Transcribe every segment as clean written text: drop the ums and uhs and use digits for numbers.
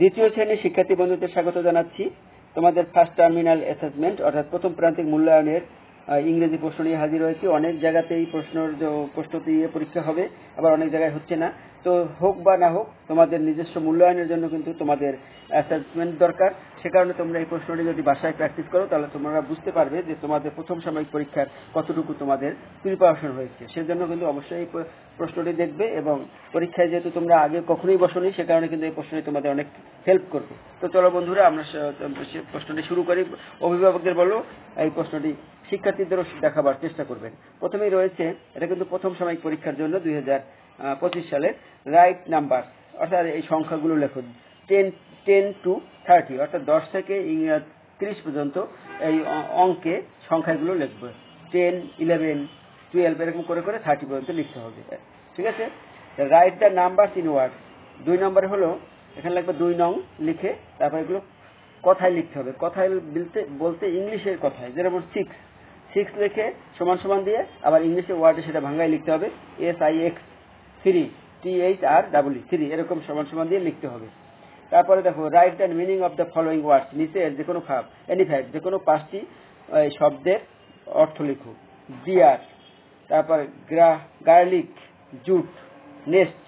দ্বিতীয় শ্রেণীর শিক্ষার্থী বন্ধুদের স্বাগত জানাচ্ছি। তোমাদের ফার্স্ট টার্মিনাল অ্যাসেসমেন্ট অর্থাৎ প্রথম প্রান্তিক মূল্যায়নের ইংরেজি প্রশ্ন নিয়ে হাজির হয়েছি। অনেক জায়গাতেই প্রশ্ন দিয়ে পরীক্ষা হবে, আবার অনেক জায়গায় হচ্ছে না। তো হোক বা না হোক, তোমাদের নিজস্ব মূল্যায়নের জন্য কিন্তু তোমাদের অ্যাসেসমেন্ট দরকার। সে কারণে তোমরা এই প্রশ্নটি যদি বাসায় প্র্যাকটিস করো তাহলে তোমরা বুঝতে পারবে যে তোমাদের প্রথম সাময়িক পরীক্ষার কতটুকু তোমাদের প্রিপারেশন হয়েছে। সেজন্য কিন্তু অবশ্যই এই প্রশ্নটি দেখবে, এবং পরীক্ষায় যেহেতু তোমরা আগে কখনোই বসোনি সে কারণে কিন্তু এই প্রশ্নটি তোমাদের অনেক হেল্প করবে। তো চলো বন্ধুরা, আমরা প্রশ্নটি শুরু করি। অভিভাবকদের বলো এই প্রশ্নটি শিক্ষার্থীদেরও দেখাবার চেষ্টা করবেন। প্রথমেই রয়েছে, এটা কিন্তু প্রথম সাময়িক পরীক্ষার জন্য 2025 সালে, রাইট নাম্বার অর্থাৎ এই সংখ্যাগুলো লেখো 10 to 30 অর্থাৎ 10 থেকে 30 পর্যন্ত এই অঙ্কে সংখ্যাগুলো লিখবে। 10, 11, 12 এরকম করে করে 30 পর্যন্ত লিখতে হবে। ঠিক আছে? Write the numbers in words. 2 নম্বরে হলো, এখানে লিখবে 2 নং লিখে তারপর এগুলো কথায় লিখতে হবে। কথায় বলতে ইংলিশের কথায়, যেরকম 6 লিখে সমান সমান দিয়ে আবার ইংলিশের ওয়ার্ডে সেটা ভাঙায় লিখতে হবে। SIX 3, THREE 3 এরকম সমান সমান দিয়ে লিখতে হবে। তারপরে দেখো, write the meaning of the following ওয়ার্ডস। নিচের যে কোনো যে কোনো 5টি শব্দের অর্থ লিখো। ডিয়ার, তারপর garlic, jute, nest,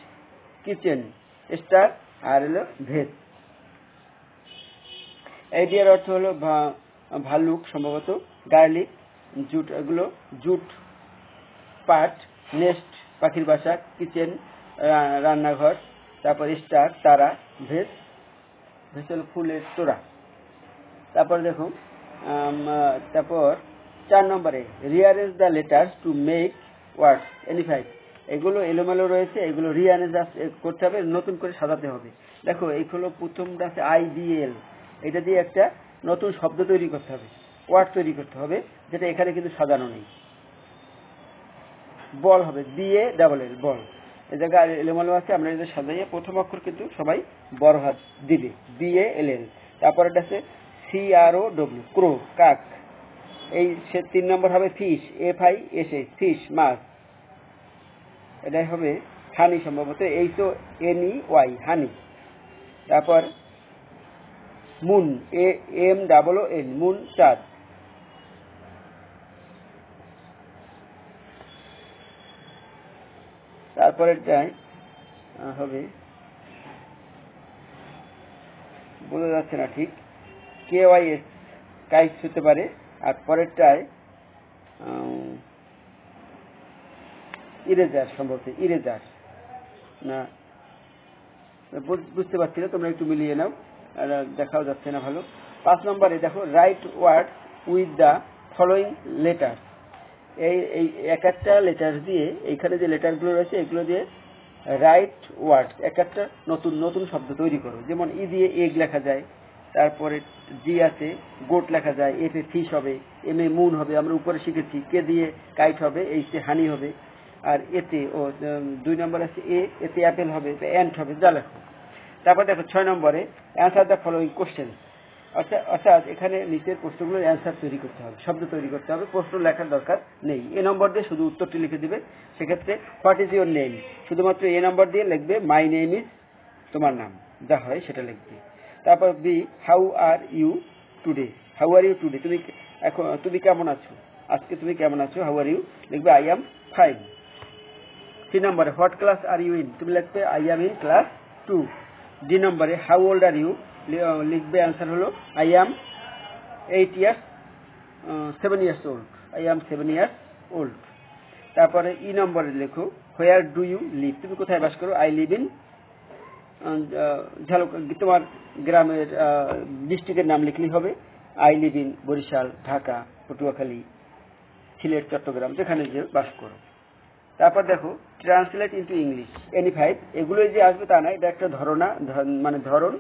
kitchen, star, আর হলো ভেজ। এই ডিয়ার অর্থ হলো ভাল্লুক সম্ভবত, গার্লিক, জুট এগুলো জুট পাট, নেস্ট পাখির বাসা, কিচেন রান্নাঘর, তারপর স্টার তারা, ভেজ হলো ফুলের তোড়া। তারপর দেখো, তারপর 4 নম্বরে rearrange the letters to make words unified. এগুলো এলোমেলো রয়েছে, এগুলো রিঅ্যারেঞ্জ করতে হবে, নতুন করে সাজাতে হবে। দেখো এইগুলো প্রথমটা আছে IBL, এটা দিয়ে একটা নতুন শব্দ তৈরি করতে হবে, ওয়ার্ড তৈরি করতে হবে, যেটা এখানে কিন্তু সাজানো নেই। বল হবে BALL, বল। এই জায়গায় এলোমেলো আছে, আমরা এটা সাজাইয়ে প্রথম অক্ষর কিন্তু সবাই বড় হাত দিবে, BALL। তারপরে এটা আছে CROW, ক্রো, কাক। এই 3 নম্বর হবে ফিশ, FISH, ফিশ, মাছ। এটাই হবে হানি সম্ভবত, HONEY, হানি। তারপর মুন, MOON, মুন, চাঁদ। তারপরেরটাই হবে, বোঝা যাচ্ছে না ঠিক, KYS, কাইটস হতে পারে। আর পরেরটায় ইরেজার সম্ভবত, ইরেজার না, বুঝতে পারছি না, তোমরা একটু মিলিয়ে নাও, দেখাও যাচ্ছে না ভালো। 5 নম্বরে দেখো, write word with the following letter. এই এক একটা লেটার দিয়ে, এইখানে যে লেটারগুলো রয়েছে এগুলো দিয়ে রাইট ওয়ার্ড, এক একটা নতুন নতুন শব্দ তৈরি করো। যেমন ই দিয়ে এগ লেখা যায়, তারপরে জি আছে গোট লেখা যায়, এফ এ ফিশ হবে, এম এ মুন হবে, আমরা উপরে শিখেছি। কে দিয়ে কাইট হবে, এইচে হানি হবে, আর এতে 2 নম্বর আছে এতে অ্যাপেল হবে, অ্যান্ট হবে, যা লেখো। তারপর দেখো 6 নম্বরে অ্যান্সার দ্য ফলোইং কোশ্চেন। অর্থাৎ এখানে নিচের প্রশ্নগুলোর অ্যান্সার তৈরি করতে হবে, শব্দ তৈরি করতে হবে, প্রশ্ন লেখার দরকার নেই। এ নম্বর দিয়ে শুধু উত্তরটি লিখে দিবে। সেক্ষেত্রে হোয়াট ইজ ইউর নেম, শুধুমাত্র এ নম্বর দিয়ে লিখবে মাই নেম ইজ, তোমার নাম যা হয় সেটা লিখবে। তারপর B, how are you today, how are you today, তুমি কেমন আছো, আজকে তুমি কেমন আছো, হাউ আর ইউ লিখবে আই অ্যাম ফাইন। 3 নম্বরে what class are you in, তুমি লিখবে I am in class 2। D নম্বরে হাউ ওল্ড আর ইউ, লিখবে অ্যান্সার হলো I am 7 years old, I am 7 years old। তারপরে ই নম্বরে লেখো হোয়ার ডু ইউ লিভ, তুমি কোথায় বাস করো, আই লিভ ইন তোমার গ্রামের ডিস্ট্রিক্টের নাম লিখলেই হবে। I live in Barisal, Dhaka, Patuakhali, Sylhet, Chittagong, যেখানে যে বাস করো। তারপর দেখো ট্রান্সলেট ইন্টু ইংলিশ এনিফাইড। এগুলোই যে আসবে তা না, এটা একটা ধরন।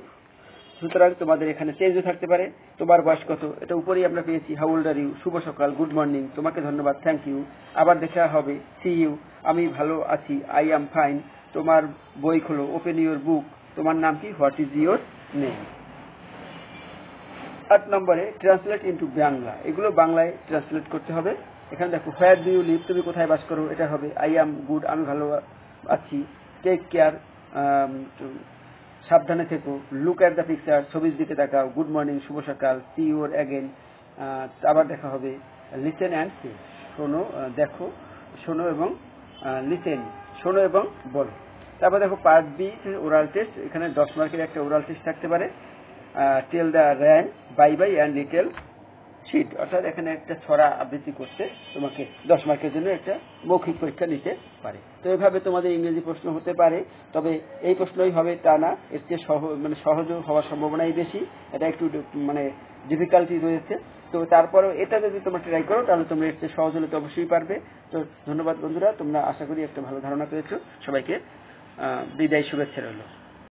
সুতরাং তোমাদের এখানে চেঞ্জও থাকতে পারে। তোমার বয়স কত, এটা উপরেই আমরা পেয়েছি, হাউ ওল্ড আর ইউ, শুভ সকাল, গুড মর্নিং, তোমাকে ধন্যবাদ, থ্যাংক ইউ, আবার দেখা হবে, সি ইউ, আমি ভালো আছি, আই অ্যাম ফাইন, তোমার বই খোলো, ওপেন ইউর বুক, তোমার নাম কি, হোয়াট ইজ ইউর নেম। 8 নম্বরে ট্রান্সলেট ইন্টু বাংলা, এগুলো বাংলায় ট্রান্সলেট করতে হবে। এখানে দেখো হোয়ার ডু ইউ লিভ, তুমি কোথায় বাস করো, এটা হবে আই অ্যাম গুড, আমি ভালো আছি, টেক কেয়ার, সাবধানে থেকো, লুক অ্যাট দ্য পিকচার, ছবির দিকে তাকাও, গুড মর্নিং, শুভ সকাল, সি ইউর অ্যাগেন, আবার দেখা হবে, লিসেন অ্যান্ড সি, শোনো, দেখো, শোনো এবং লিসেন, শোনো এবং বলো। তারপর দেখো পার্ট বি ওরাল টেস্ট, এখানে 10 মার্কের একটা ওরাল টেস্ট থাকতে পারে। Tell the ran, bye bye and little sheet, অর্থাৎ এখানে একটা ছড়া আবৃত্তি করতে তোমাকে 10 মার্কের জন্য একটা মৌখিক পরীক্ষা নিতে পারে। তো এইভাবে তোমাদের ইংরেজি প্রশ্ন হতে পারে, তবে এই প্রশ্নই হবে তা না, এর চেয়ে সহজ হওয়ার সম্ভাবনাই বেশি, এটা একটু ডিফিকাল্টি রয়েছে। তো তারপরেও এটা যদি তোমরা ট্রাই করো তাহলে তোমরা এর চেয়ে সহজ হলে তো অবশ্যই পারবে। তো ধন্যবাদ বন্ধুরা, তোমরা আশা করি একটা ভালো ধারণা পেয়েছো। সবাইকে বিদায়, শুভেচ্ছা রইল।